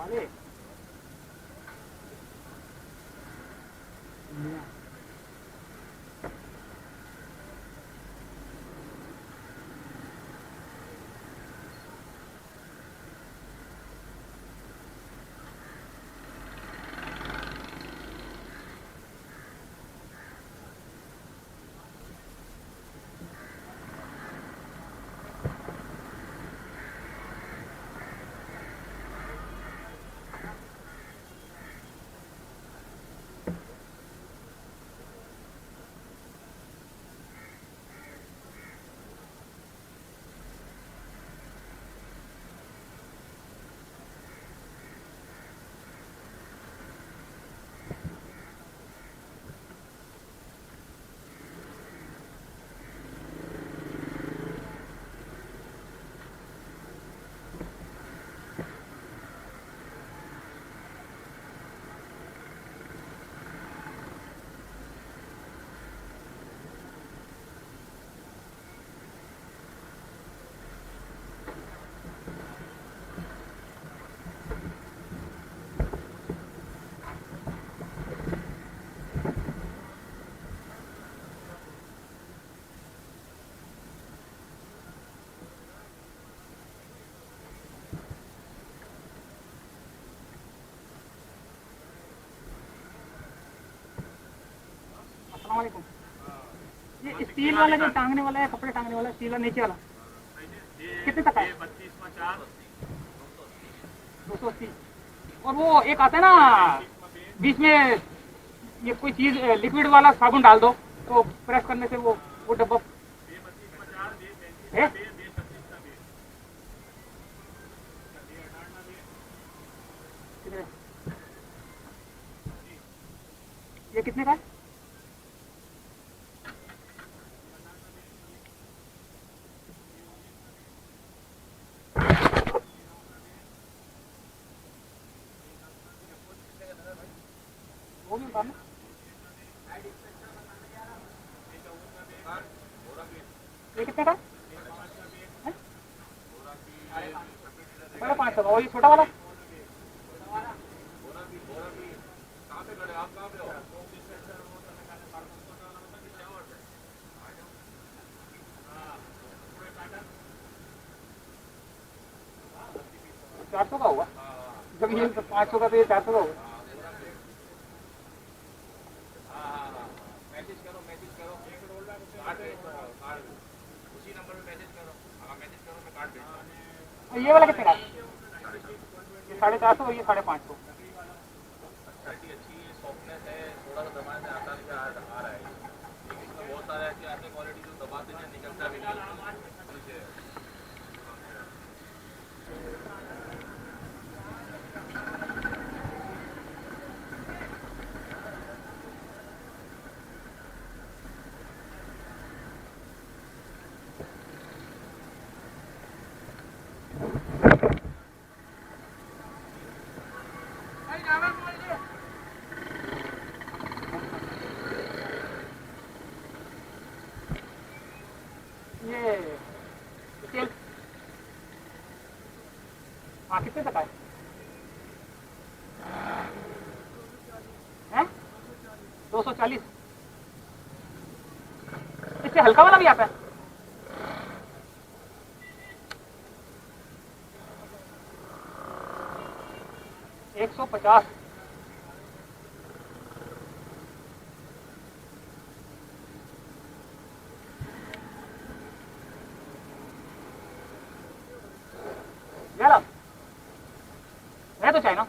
साले। अस्सलाम वालेकुम। ये स्टील वाला जो टांगने वाला है, कपड़े टांगने वाला स्टील वाला नीचे वाला कितने तक है? 280। और वो एक आता है ना बीच में, ये कोई चीज लिक्विड वाला साबुन डाल दो तो प्रेस करने से वो डब्बा है। ये कितने का है? वो भी उतारना। ये कितने का है? 550 का। और ये छोटा वाला? चार सौ का होगा। जब ये 500 का तो ये 400 का होगा। ये वाला कितने का? ये 450 और ये 550। ये तेल हाँ कितने तक आए हैं? 240। इससे हल्का वाला भी आता है? 150। यार है तो चाइना।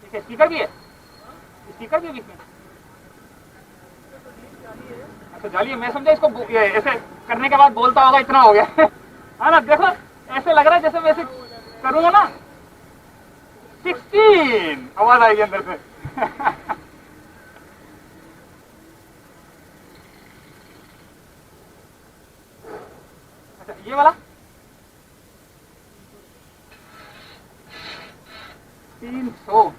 ठीक है, स्पीकर भी है? स्पीकर भी है बीच में? अच्छा जाली है। मैं समझा इसको ऐसे करने के बाद बोलता होगा इतना हो गया। है ना, देखो ऐसे लग रहा है जैसे मैं ऐसे करूंगा ना 16 आवाज आएगी अंदर से। अच्छा ये वाला 300।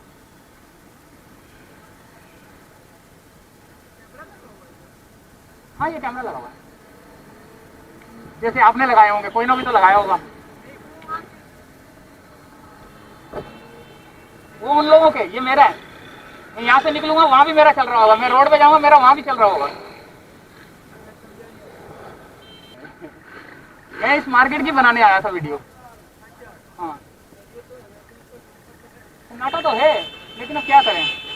हाँ ये कैमरा लगा हुआ है, जैसे आपने लगाए होंगे, कोई ना भी तो लगाया होगा। वो उन लोगों के, ये मेरा है। मैं यहाँ से निकलूंगा वहां भी मेरा चल रहा होगा, मैं रोड पे जाऊंगा मेरा वहां भी चल रहा होगा। मैं इस मार्केट की बनाने आया था वीडियो। हाँ सन्नाटा तो है, लेकिन अब क्या करें।